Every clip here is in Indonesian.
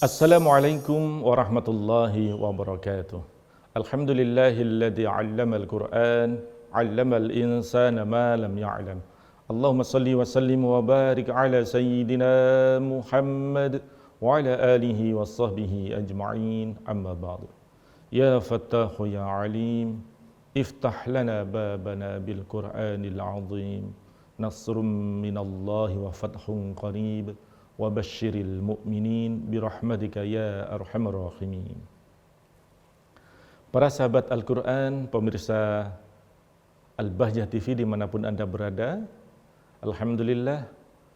Assalamualaikum warahmatullahi wabarakatuh. Alhamdulillahilladzi 'allamal Qur'an, 'allamal insana ma lam ya'lam. Allahumma salli wa sallim wa barik ala sayyidina Muhammad wa ala alihi wa sahbihi ajma'in. Amma ba'du. Ya Fattahu ya Alim, iftah lana babana bil Qur'anil 'azim. Nasrun minallahi wa fathun qarib. Wa basyiril mu'minin birahmatika ya arhamar rahimin. Para sahabat Al-Quran, pemirsa Al-Bahjah TV dimanapun Anda berada, Alhamdulillah,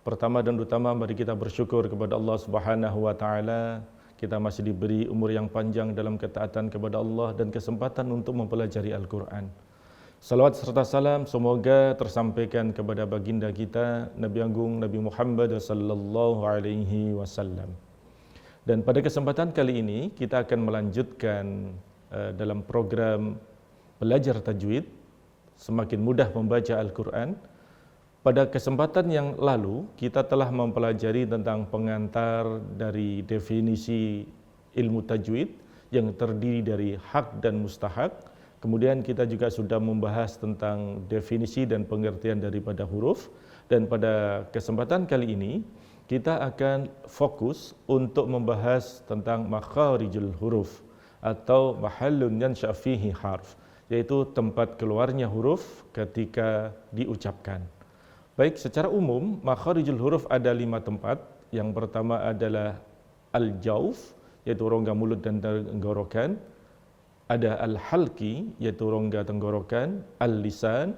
pertama dan utama mari kita bersyukur kepada Allah Subhanahu wa Ta'ala. Kita masih diberi umur yang panjang dalam ketaatan kepada Allah dan kesempatan untuk mempelajari Al-Quran. Salawat serta salam semoga tersampaikan kepada baginda kita Nabi Agung Nabi Muhammad sallallahu alaihi wasallam. Dan pada kesempatan kali ini kita akan melanjutkan dalam program belajar tajwid semakin mudah membaca Al-Quran. Pada kesempatan yang lalu kita telah mempelajari tentang pengantar dari definisi ilmu tajwid yang terdiri dari hak dan mustahak. Kemudian kita juga sudah membahas tentang definisi dan pengertian daripada huruf. Dan pada kesempatan kali ini, kita akan fokus untuk membahas tentang makharijul huruf atau mahallun yansha fihi harf, yaitu tempat keluarnya huruf ketika diucapkan. Baik, secara umum, makharijul huruf ada 5 tempat. Yang pertama adalah al-jauf, yaitu rongga mulut dan tenggorokan. Ada al-halqi, yaitu rongga tenggorokan, al-lisan,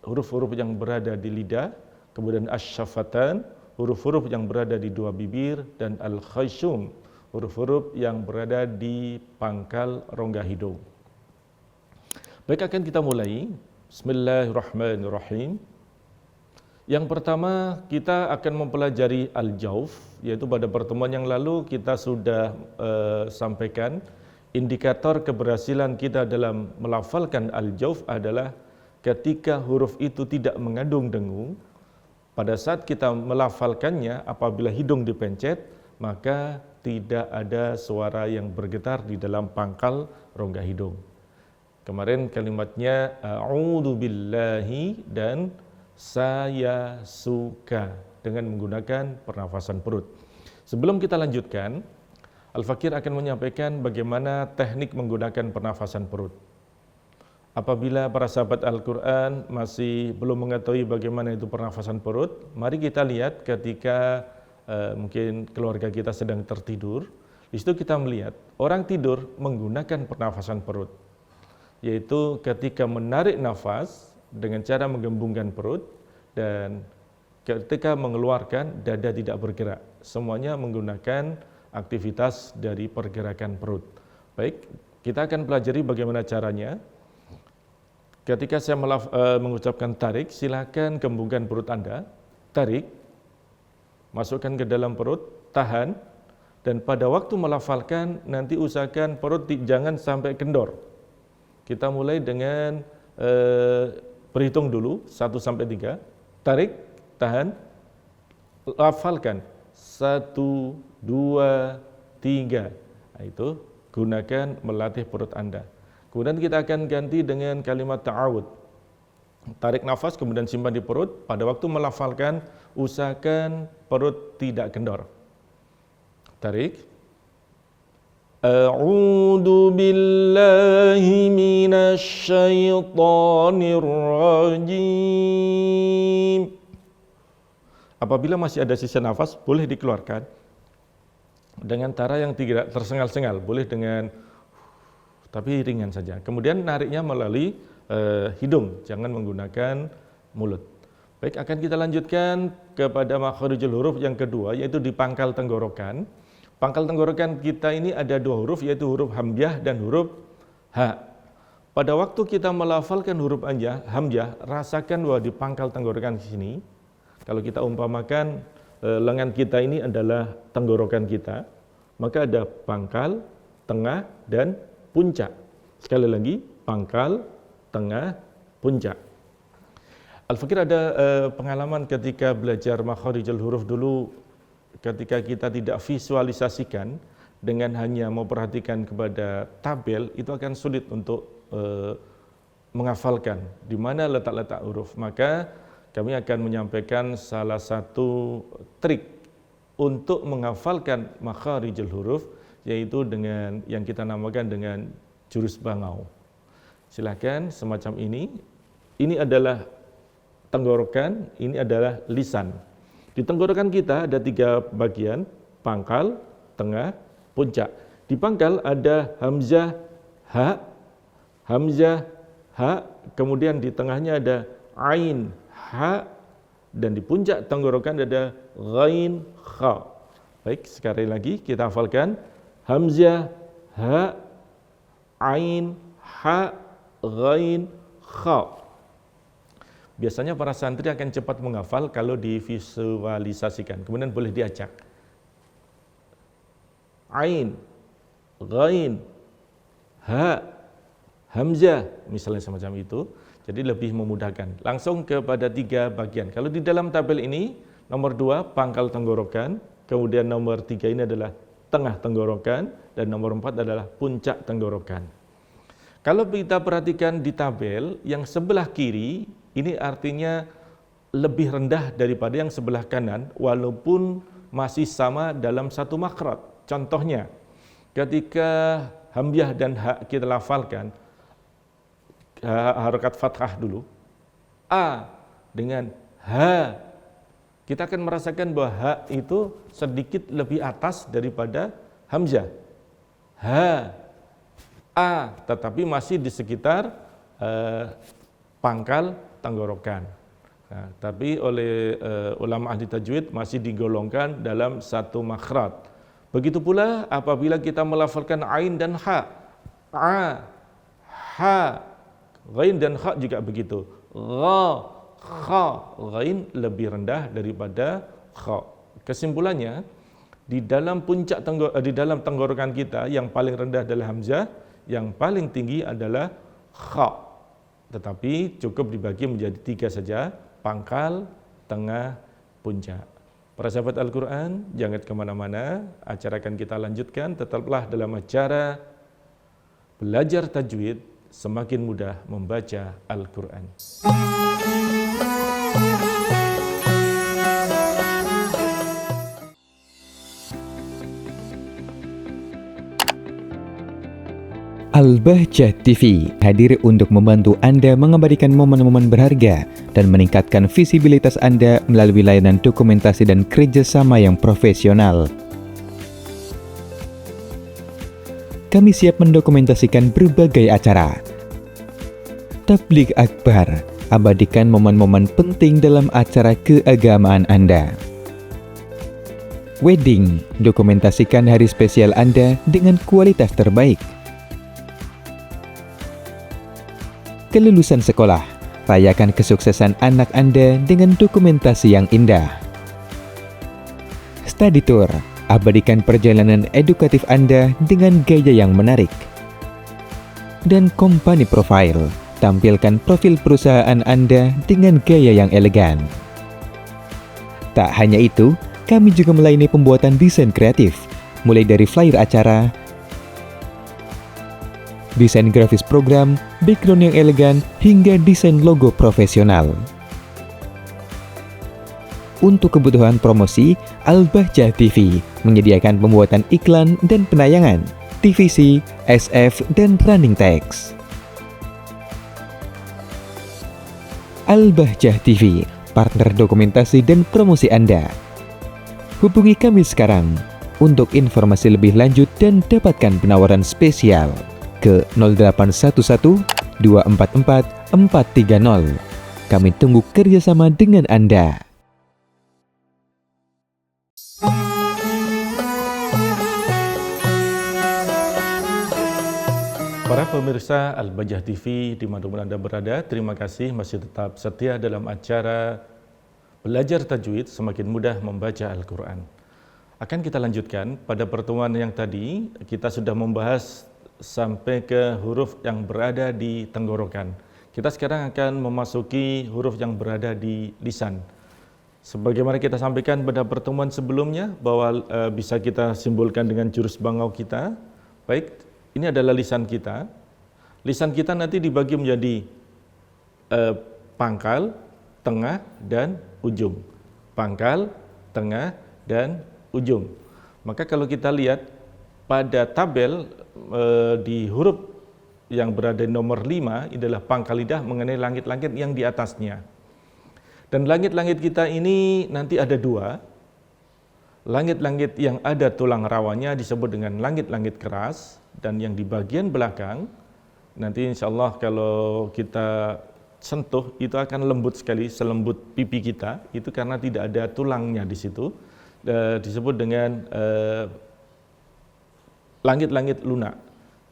huruf-huruf yang berada di lidah, kemudian asy-syafatan, huruf-huruf yang berada di dua bibir, dan al-khayshum, huruf-huruf yang berada di pangkal rongga hidung. Baik, akan kita mulai. Bismillahirrahmanirrahim. Yang pertama kita akan mempelajari al-jauf, yaitu pada pertemuan yang lalu kita sudah sampaikan indikator keberhasilan kita dalam melafalkan al-jauf adalah ketika huruf itu tidak mengandung dengung. Pada saat kita melafalkannya, apabila hidung dipencet, maka tidak ada suara yang bergetar di dalam pangkal rongga hidung. Kemarin kalimatnya a'udzu billahi dan saya suka dengan menggunakan pernafasan perut. Sebelum kita lanjutkan, Al-Fakir akan menyampaikan bagaimana teknik menggunakan pernafasan perut. Apabila para sahabat Al-Quran masih belum mengetahui bagaimana itu pernafasan perut, mari kita lihat ketika mungkin keluarga kita sedang tertidur. Di situ kita melihat orang tidur menggunakan pernafasan perut, yaitu ketika menarik nafas dengan cara menggembungkan perut dan ketika mengeluarkan dada tidak bergerak. Semuanya menggunakan aktivitas dari pergerakan perut. Baik, kita akan pelajari bagaimana caranya. Ketika saya mengucapkan tarik, silakan gembungkan perut Anda. Tarik, masukkan ke dalam perut, tahan, dan pada waktu melafalkan nanti usahakan perut jangan sampai kendor. Kita mulai dengan berhitung dulu 1 sampai 3. Tarik, tahan, lafalkan 1, 2, 3. Nah, itu gunakan melatih perut Anda. Kemudian kita akan ganti dengan kalimat ta'awud. Tarik nafas kemudian simpan di perut. Pada waktu melafalkan usahakan perut tidak kendor. Tarik. A'udzu billahi minasy syaithanir rajim. Apabila masih ada sisa nafas, boleh dikeluarkan dengan cara yang tidak tersengal-sengal, boleh dengan tapi ringan saja. Kemudian nariknya melalui hidung, jangan menggunakan mulut. Baik, akan kita lanjutkan kepada makharijul huruf yang kedua, yaitu di pangkal tenggorokan. Pangkal tenggorokan kita ini ada 2 huruf, yaitu huruf hamzah dan huruf ha. Pada waktu kita melafalkan huruf hamzah, rasakan bahwa di pangkal tenggorokan di sini, kalau kita umpamakan lengan kita ini adalah tenggorokan kita, maka ada pangkal, tengah, dan puncak. Sekali lagi, pangkal, tengah, puncak. Al-Fakir ada pengalaman ketika belajar makharijul huruf dulu, ketika kita tidak visualisasikan, dengan hanya memperhatikan kepada tabel, itu akan sulit untuk menghafalkan di mana letak-letak huruf. Maka kami akan menyampaikan salah satu trik untuk menghafalkan makharijul huruf, yaitu dengan yang kita namakan dengan jurus bangau. Silakan semacam ini. Ini adalah tenggorokan, ini adalah lisan. Di tenggorokan kita ada 3 bagian, pangkal, tengah, puncak. Di pangkal ada hamzah, ha, kemudian di tengahnya ada ain, ha, dan di puncak tenggorokan ada ghain, kha. Baik, sekali lagi kita hafalkan hamzah, ha, ain, ha, ghain, kha. Biasanya para santri akan cepat menghafal kalau divisualisasikan, kemudian boleh diacak. Ain, ghain, ha, hamzah, misalnya semacam itu. Jadi lebih memudahkan. Langsung kepada 3 bagian. Kalau di dalam tabel ini, nomor 2 pangkal tenggorokan, kemudian nomor 3 ini adalah tengah tenggorokan, dan nomor 4 adalah puncak tenggorokan. Kalau kita perhatikan di tabel, yang sebelah kiri, ini artinya lebih rendah daripada yang sebelah kanan, walaupun masih sama dalam satu makhraj. Contohnya, ketika hamzah dan ha kita lafalkan, harokat fathah dulu, a dengan ha, kita akan merasakan bahwa ha itu sedikit lebih atas daripada hamzah. Ha, a, tetapi masih di sekitar pangkal tenggorokan. Nah, tapi oleh ulama ahli tajwid masih digolongkan dalam satu makhraj. Begitu pula apabila kita melafalkan ain dan ha, a, ha, ghain dan kha juga begitu. Gha, kha, ghain lebih rendah daripada kha. Kesimpulannya, di dalam di dalam tenggorokan kita yang paling rendah adalah hamzah, yang paling tinggi adalah kha. Tetapi cukup dibagi menjadi 3 saja, pangkal, tengah, puncak. Para sahabat Al-Quran, jangan kemana-mana, acara akan kita lanjutkan, tetaplah dalam acara belajar tajwid, semakin mudah membaca Al-Quran. Al-Bahjah TV hadir untuk membantu Anda mengabadikan momen-momen berharga dan meningkatkan visibilitas Anda melalui layanan dokumentasi dan kerjasama yang profesional. Kami siap mendokumentasikan berbagai acara. Tabligh Akbar, abadikan momen-momen penting dalam acara keagamaan Anda. Wedding, dokumentasikan hari spesial Anda dengan kualitas terbaik. Kelulusan sekolah, rayakan kesuksesan anak Anda dengan dokumentasi yang indah. Study tour, abadikan perjalanan edukatif Anda dengan gaya yang menarik. Dan company profile, tampilkan profil perusahaan Anda dengan gaya yang elegan. Tak hanya itu, kami juga melayani pembuatan desain kreatif, mulai dari flyer acara, desain grafis program, background yang elegan, hingga desain logo profesional. Untuk kebutuhan promosi, Al-Bahjah TV menyediakan pembuatan iklan dan penayangan, TVC, SF, dan running text. Al-Bahjah TV, partner dokumentasi dan promosi Anda. Hubungi kami sekarang untuk informasi lebih lanjut dan dapatkan penawaran spesial ke 0811 244 430. Kami tunggu kerjasama dengan Anda. Para pemirsa Al-Bahjah TV dimanapun Anda berada, terima kasih masih tetap setia dalam acara belajar tajwid semakin mudah membaca Al-Quran. Akan kita lanjutkan, pada pertemuan yang tadi kita sudah membahas sampai ke huruf yang berada di tenggorokan. Kita sekarang akan memasuki huruf yang berada di lisan. Sebagaimana kita sampaikan pada pertemuan sebelumnya bahwa bisa kita simbolkan dengan jurus bangau kita. Baik, ini adalah lisan kita. Lisan kita nanti dibagi menjadi pangkal, tengah, dan ujung. Pangkal, tengah, dan ujung. Maka kalau kita lihat pada tabel di huruf yang berada di nomor 5 adalah pangkal lidah mengenai langit-langit yang di atasnya. Dan langit-langit kita ini nanti ada dua. Langit-langit yang ada tulang rawanya disebut dengan langit-langit keras, dan yang di bagian belakang nanti insya Allah kalau kita sentuh itu akan lembut sekali, selembut pipi kita, itu karena tidak ada tulangnya di situ. Disebut dengan langit-langit lunak.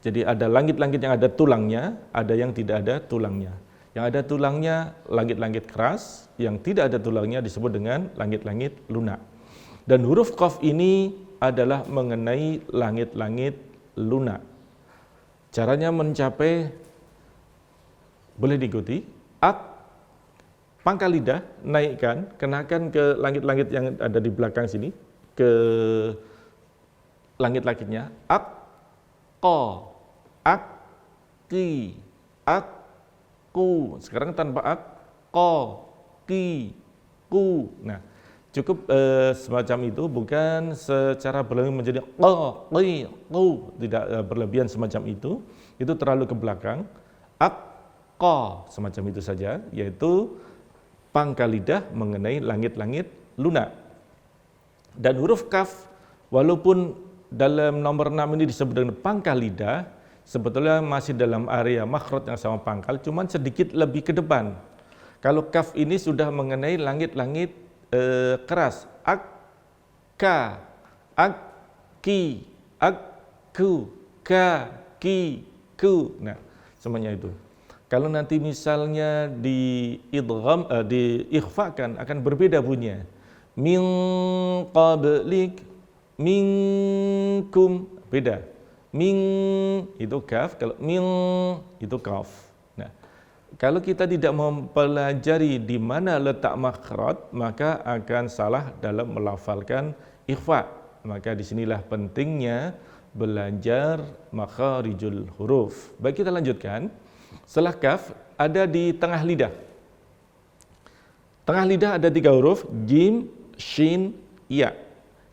Jadi ada langit-langit yang ada tulangnya, ada yang tidak ada tulangnya. Yang ada tulangnya langit-langit keras, yang tidak ada tulangnya disebut dengan langit-langit lunak. Dan huruf qaf ini adalah mengenai langit-langit lunak. Caranya mencapai, boleh diikuti, pangkal lidah naikkan, kenakan ke langit-langit yang ada di belakang sini, ke langit-langitnya, ko, ki, ku. Sekarang tanpa ko, ki, ku. Nah, cukup semacam itu, bukan secara berlebihan menjadi ko, ki, ku. Tidak berlebihan semacam itu terlalu ke belakang. Ko, semacam itu saja, yaitu pangkal lidah mengenai langit-langit lunak. Dan huruf kaf, walaupun dalam nomor 6 ini disebut dengan pangkal lidah, sebetulnya masih dalam area makhraj yang sama pangkal, cuman sedikit lebih ke depan. Kalau kaf ini sudah mengenai langit-langit keras. Ka, ki, ku, ka, ki, ku. Nah, semuanya itu. Kalau nanti misalnya diikhfakan akan berbeda bunyinya. Min qablik, minkum, beda. Min itu kaf, kalau min itu kaf. Nah, kalau kita tidak mempelajari di mana letak makhraj, maka akan salah dalam melafalkan ikhfa. Maka disinilah pentingnya belajar makharijul huruf. Baik, kita lanjutkan. Setelah kaf ada di tengah lidah. Tengah lidah ada 3 huruf, jim, shin, ya.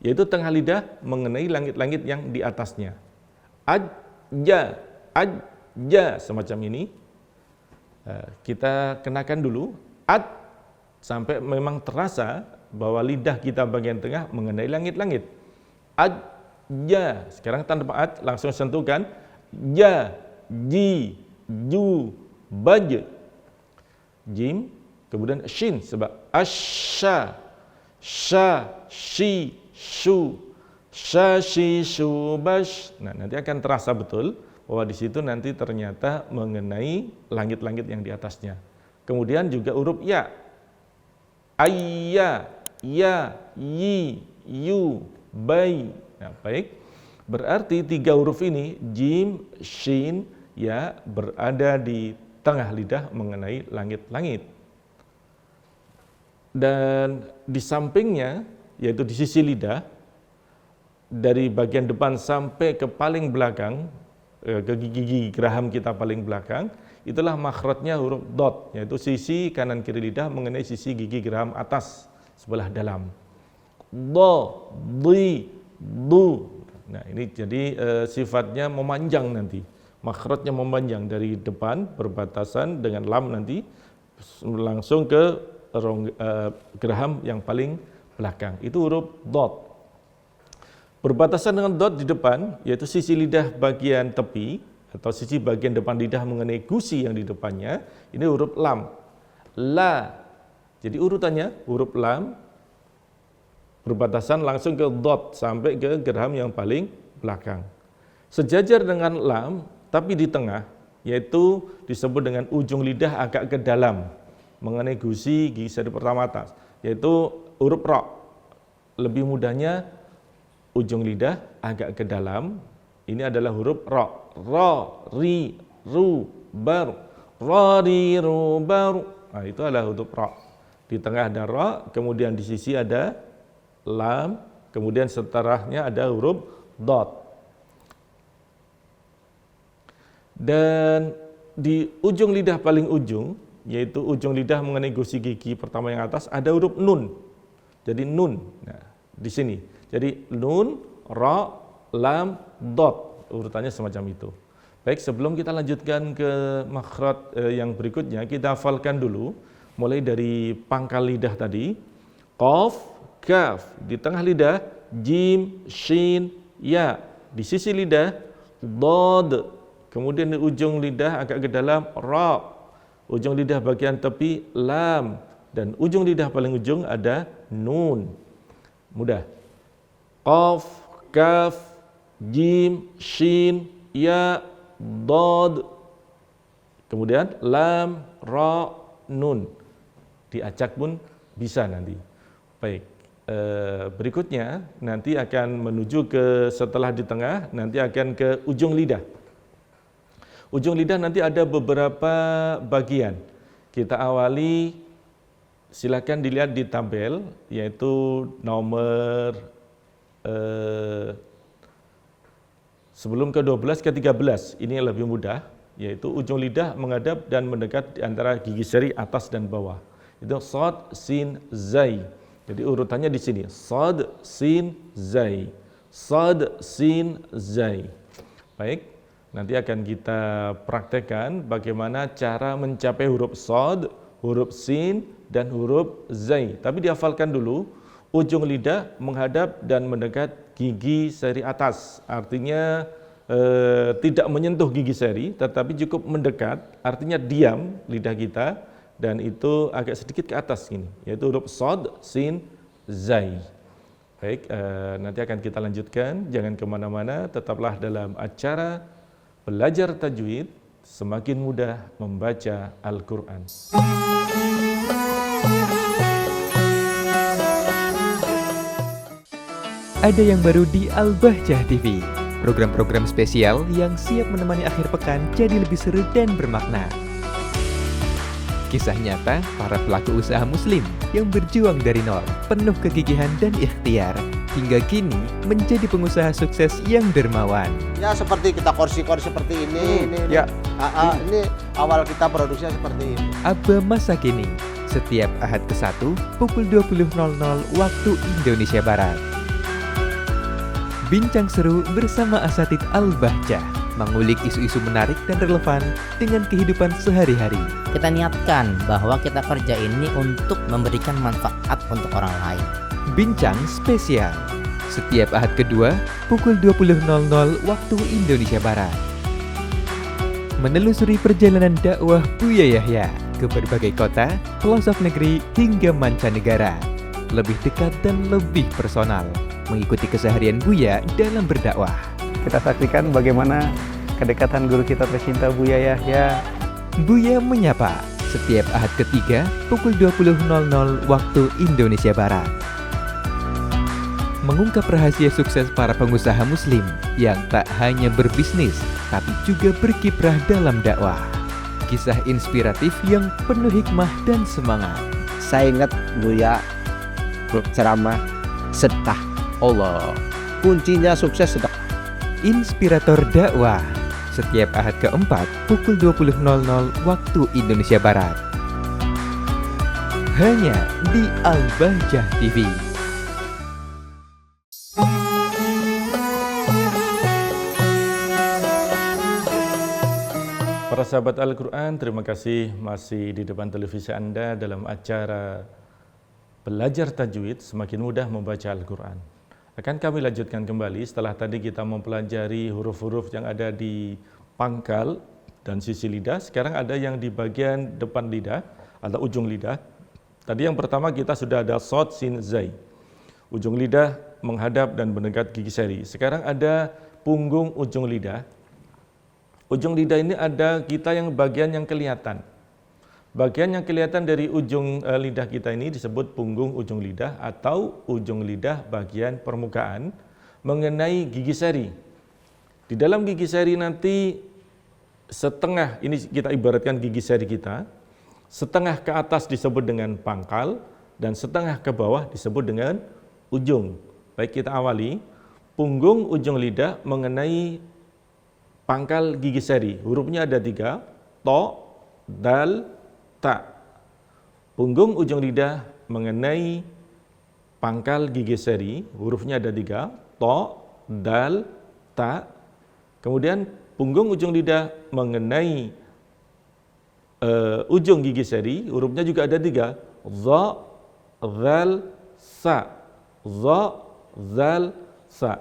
Yaitu tengah lidah mengenai langit-langit yang di atasnya. Ajja, semacam ini. Kita kenakan dulu, sampai memang terasa bahwa lidah kita bagian tengah mengenai langit-langit. Ajja, sekarang tanpa langsung sentuhkan. Ja, ji, ju, baj, jim, kemudian shin, sebab asya, sha, shi, shu, sha, shi, shu, bash. Nah, nanti akan terasa betul bahwa di situ nanti ternyata mengenai langit-langit yang di atasnya. Kemudian juga huruf ya, ayya, ya, yi, yu, bai. Nah, baik. Berarti 3 huruf ini, jim, shin, ya, berada di tengah lidah mengenai langit-langit. Dan di sampingnya, yaitu di sisi lidah, dari bagian depan sampai ke paling belakang, ke gigi geraham kita paling belakang, itulah makhrajnya huruf dot, yaitu sisi kanan kiri lidah mengenai sisi gigi geraham atas sebelah dalam. Do, di, du. Nah, ini jadi sifatnya memanjang nanti. Makhrajnya memanjang dari depan berbatasan dengan lam nanti langsung ke geraham yang paling belakang. Itu huruf dot. Berbatasan dengan dot di depan, yaitu sisi lidah bagian tepi atau sisi bagian depan lidah mengenai gusi yang di depannya, ini huruf lam. La. Jadi urutannya huruf lam berbatasan langsung ke dot sampai ke geraham yang paling belakang. Sejajar dengan lam tapi di tengah, yaitu disebut dengan ujung lidah agak ke dalam mengenai gusi gigi seri pertama atas, yaitu huruf ro. Lebih mudahnya ujung lidah agak ke dalam, ini adalah huruf ro. Ro, ri, ru, bar, ro, ri, ru, bar. Nah, itu adalah huruf ro. Di tengah ada ra, kemudian di sisi ada lam, kemudian setelahnya ada huruf dot. Dan di ujung lidah paling ujung, yaitu ujung lidah mengenai gusi gigi pertama yang atas, ada huruf nun. Jadi nun. Nah, di sini. Jadi nun, ra, lam, dot. Urutannya semacam itu. Baik, sebelum kita lanjutkan ke makhraj yang berikutnya, kita hafalkan dulu mulai dari pangkal lidah tadi. Qaf, kaf, di tengah lidah jim, shin, ya. Di sisi lidah dad. Kemudian di ujung lidah agak ke dalam ra. Ujung lidah bagian tepi lam dan ujung lidah paling ujung ada nun. Mudah. Qaf, kaf, jim, shin, ya, dad, kemudian lam, ra, nun. Diacak pun bisa nanti. Baik, berikutnya nanti akan menuju ke setelah di tengah, nanti akan ke ujung lidah. Ujung lidah nanti ada beberapa bagian. Kita awali, silakan dilihat di tabel, yaitu nomor sebelum ke-12 ke-13, ini yang lebih mudah, yaitu ujung lidah menghadap dan mendekat di antara gigi seri atas dan bawah. Itu shad, sin, zai. Jadi urutannya di sini, shad, sin, zai. Shad, sin, zai. Baik, nanti akan kita praktekkan bagaimana cara mencapai huruf shad, huruf sin, dan huruf zai. Tapi dihafalkan dulu, ujung lidah menghadap dan mendekat gigi seri atas, artinya tidak menyentuh gigi seri, tetapi cukup mendekat, artinya diam lidah kita, dan itu agak sedikit ke atas gini, yaitu huruf shad, sin, zai. Baik, nanti akan kita lanjutkan, jangan kemana-mana, tetaplah dalam acara Belajar Tajwid, semakin mudah membaca Al-Quran. Ada yang baru di Al-Bahjah TV, program-program spesial yang siap menemani akhir pekan jadi lebih seru dan bermakna. Kisah nyata para pelaku usaha muslim yang berjuang dari nol, penuh kegigihan dan ikhtiar, hingga kini menjadi pengusaha sukses yang dermawan. Ya seperti kita kursi-kursi seperti ini. Ini awal kita produksinya seperti ini. Aba masa kini, setiap Ahad ke-1 pukul 20.00 waktu Indonesia Barat. Bincang seru bersama Asatidz Al-Bahjah, mengulik isu-isu menarik dan relevan dengan kehidupan sehari-hari. Kita niatkan bahwa kita kerja ini untuk memberikan manfaat untuk orang lain. Bincang spesial, setiap Ahad kedua pukul 20.00 waktu Indonesia Barat. Menelusuri perjalanan dakwah Buya Yahya ke berbagai kota, pelosok negeri hingga mancanegara. Lebih dekat dan lebih personal, mengikuti keseharian Buya dalam berdakwah. Kita saksikan bagaimana kedekatan guru kita tercinta Buya Yahya. Buya Menyapa, setiap Ahad ketiga pukul 20.00 waktu Indonesia Barat. Mengungkap rahasia sukses para pengusaha muslim yang tak hanya berbisnis, tapi juga berkiprah dalam dakwah. Kisah inspiratif yang penuh hikmah dan semangat. Saya ingat Buya ceramah, sedekah. Allah, kuncinya sukses sedekah. Inspirator dakwah, setiap Ahad keempat pukul 20.00 waktu Indonesia Barat. Hanya di Al-Bahjah TV. Para sahabat Al-Quran, terima kasih masih di depan televisi Anda dalam acara Belajar Tajwid, semakin mudah membaca Al-Quran. Akan kami lanjutkan kembali setelah tadi kita mempelajari huruf-huruf yang ada di pangkal dan sisi lidah. Sekarang ada yang di bagian depan lidah atau ujung lidah. Tadi yang pertama kita sudah ada shad, sin, zai. Ujung lidah menghadap dan mendekat gigi seri. Sekarang ada punggung ujung lidah. Ujung lidah ini ada kita yang bagian yang kelihatan. Bagian yang kelihatan dari ujung lidah kita ini disebut punggung ujung lidah atau ujung lidah bagian permukaan mengenai gigi seri. Di dalam gigi seri nanti setengah, ini kita ibaratkan gigi seri kita, Setengah ke atas disebut dengan pangkal, dan setengah ke bawah disebut dengan ujung. Baik, kita awali. Punggung ujung lidah mengenai pangkal gigi seri. Hurufnya ada 3, to, dal, ta. Punggung ujung lidah mengenai pangkal gigi seri. Hurufnya ada 3, to, dal, ta. Kemudian punggung ujung lidah mengenai ujung gigi seri. Hurufnya juga ada 3, za, zal, sa. Za, zal, sa.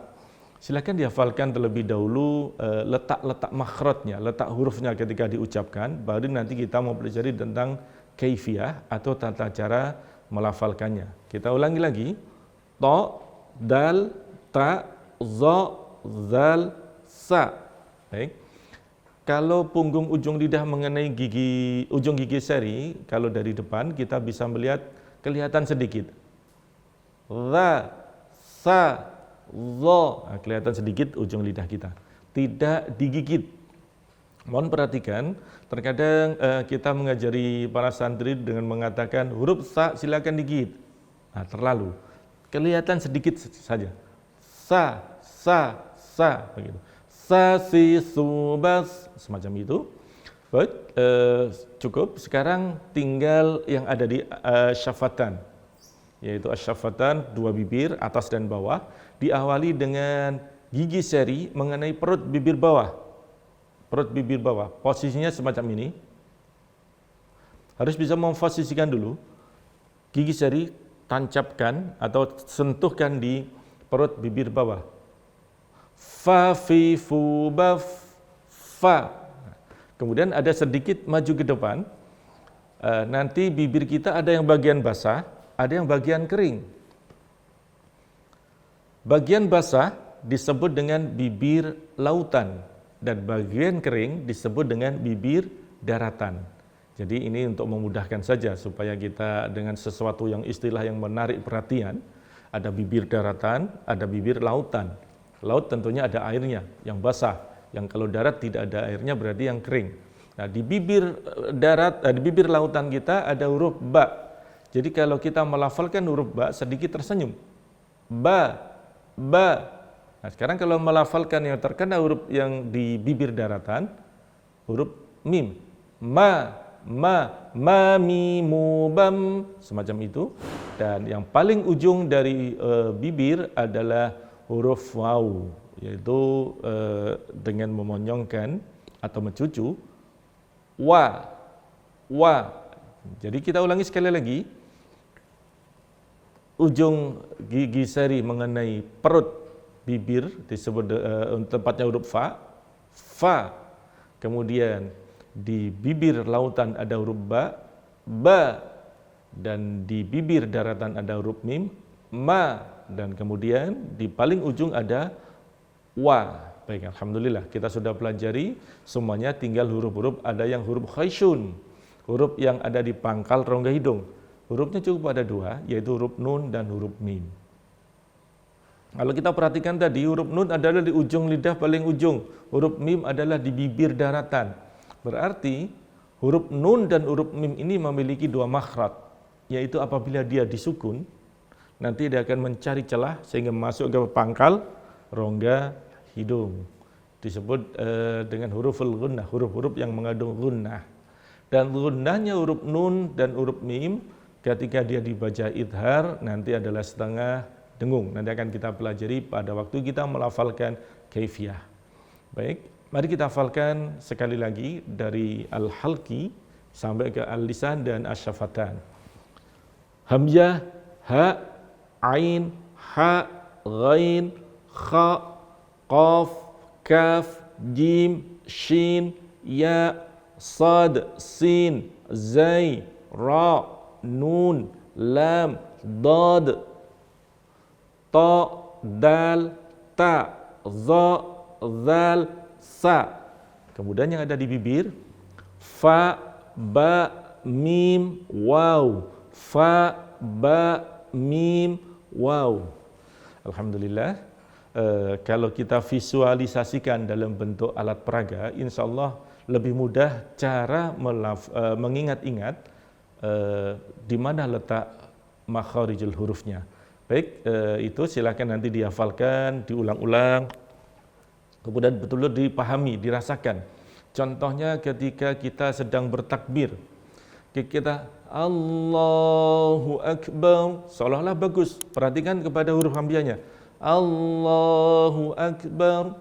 Silakan dihafalkan terlebih dahulu letak-letak makhrajnya, letak hurufnya ketika diucapkan, baru nanti kita mau pelajari tentang kaifiyah atau tata cara melafalkannya. Kita ulangi lagi. To, dal, ta, za, zal, sa. Baik. Kalau punggung ujung lidah mengenai ujung gigi seri, kalau dari depan kita bisa melihat kelihatan sedikit. Za, sa, zo, nah, kelihatan sedikit ujung lidah kita, tidak digigit. Mohon perhatikan, terkadang kita mengajari para santri dengan mengatakan huruf sa silakan digigit. Nah, terlalu kelihatan sedikit saja. Sa, begitu. Sa, si, su, bas, semacam itu. Baik, cukup. Sekarang tinggal yang ada di syafatan, yaitu asyafatan, 2 bibir atas dan bawah, diawali dengan gigi seri mengenai perut bibir bawah. Perut bibir bawah, posisinya semacam ini. Harus bisa memposisikan dulu. Gigi seri tancapkan atau sentuhkan di perut bibir bawah. Fa, fi, fu, ba, fa. Kemudian ada sedikit maju ke depan. Nanti bibir kita ada yang bagian basah, ada yang bagian kering. Bagian basah disebut dengan bibir lautan dan bagian kering disebut dengan bibir daratan. Jadi ini untuk memudahkan saja supaya kita dengan sesuatu yang istilah yang menarik perhatian. Ada bibir daratan, ada bibir lautan. Laut tentunya ada airnya yang basah, yang kalau darat tidak ada airnya berarti yang kering. Nah, di bibir di bibir lautan kita ada huruf ba. Jadi kalau kita melafalkan huruf ba sedikit tersenyum. Ba, ba. Nah, sekarang kalau melafalkan yang terkena huruf yang di bibir daratan, huruf mim. Ma, mi, mu, bam, semacam itu. Dan yang paling ujung dari bibir adalah huruf waw, yaitu dengan memonyongkan atau mencucu. Wa. Jadi kita ulangi sekali lagi. Ujung gigi seri mengenai perut bibir disebut tempatnya huruf fa. Fa. Kemudian di bibir lautan ada huruf ba. Ba. Dan di bibir daratan ada huruf mim. Ma. Dan kemudian di paling ujung ada wa. Baik, alhamdulillah kita sudah pelajari semuanya, tinggal huruf-huruf. Ada yang huruf khayshun, huruf yang ada di pangkal rongga hidung. Hurufnya cukup ada 2, yaitu huruf nun dan huruf mim. Kalau kita perhatikan tadi, huruf nun adalah di ujung lidah paling ujung, huruf mim adalah di bibir daratan. Berarti huruf nun dan huruf mim ini memiliki 2 makhraj, yaitu apabila dia disukun, nanti dia akan mencari celah sehingga masuk ke pangkal rongga hidung. Disebut dengan huruful gunnah, huruf-huruf yang mengandung gunnah. Dan gunnahnya huruf nun dan huruf mim ketika dia dibaca idhar nanti adalah setengah dengung. Nanti akan kita pelajari pada waktu kita melafalkan kaifiyah. Baik, mari kita hafalkan sekali lagi dari al-halqi sampai ke al-lisan dan asyafatan. Hamzah, ha, ain, ha, ghain, kha, qaf, kaf, jim, shin, ya, sad, sin, zai, ra, nun, lam, dad, ta, dal, ta, za, zal, sa. Kemudian yang ada di bibir, fa, ba, mim, waw. Fa, ba, mim, waw. Alhamdulillah, kalau kita visualisasikan dalam bentuk alat peraga, insya Allah lebih mudah cara mengingat-ingat di mana letak makharijul hurufnya. Baik, itu silakan nanti dihafalkan, diulang-ulang, kemudian betul-betul dipahami, dirasakan. Contohnya ketika kita sedang bertakbir, kita Allahu Akbar, seolah-olah bagus. Perhatikan kepada huruf hamzahnya. Allahu Akbar.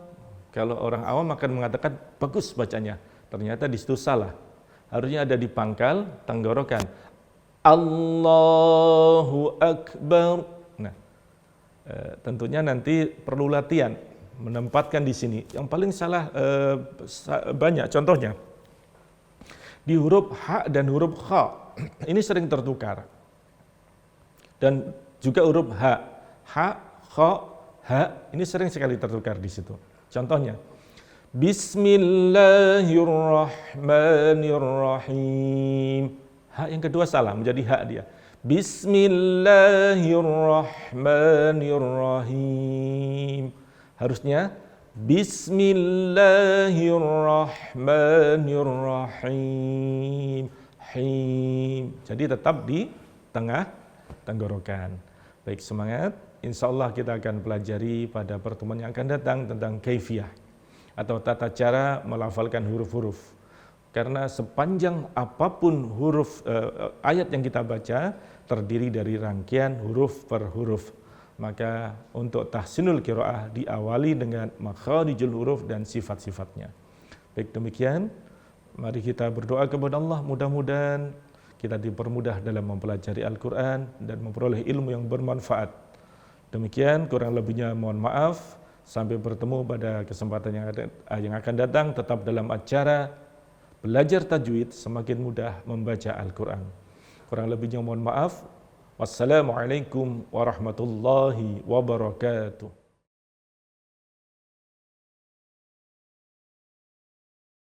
Kalau orang awam akan mengatakan bagus bacanya. Ternyata di situ salah. Harusnya ada di pangkal tenggorokan. Allahu Akbar. Nah, tentunya nanti perlu latihan menempatkan di sini. Yang paling salah banyak. Contohnya di huruf ha dan huruf kha. Ini sering tertukar. Dan juga huruf ha, kha, ha, ini sering sekali tertukar di situ. Contohnya, Bismillahirrahmanirrahim. Ha yang kedua salah, menjadi ha dia. Bismillahirrahmanirrahim. Harusnya Bismillahirrahmanirrahim. Him. Jadi tetap di tengah tenggorokan. Baik, semangat. Insya Allah kita akan pelajari pada pertemuan yang akan datang tentang kaifiyah atau tata cara melafalkan huruf-huruf. Karena sepanjang apapun huruf ayat yang kita baca terdiri dari rangkaian huruf per huruf. Maka untuk tahsinul qiraah diawali dengan makharijul huruf dan sifat-sifatnya. Baik, demikian. Mari kita berdoa kepada Allah, mudah-mudahan kita dipermudah dalam mempelajari Al-Quran dan memperoleh ilmu yang bermanfaat. Demikian, kurang lebihnya mohon maaf. Sampai bertemu pada kesempatan yang akan datang, tetap dalam acara Belajar Tajwid Semakin Mudah Membaca Al-Quran. Kurang lebihnya mohon maaf. Wassalamualaikum warahmatullahi wabarakatuh.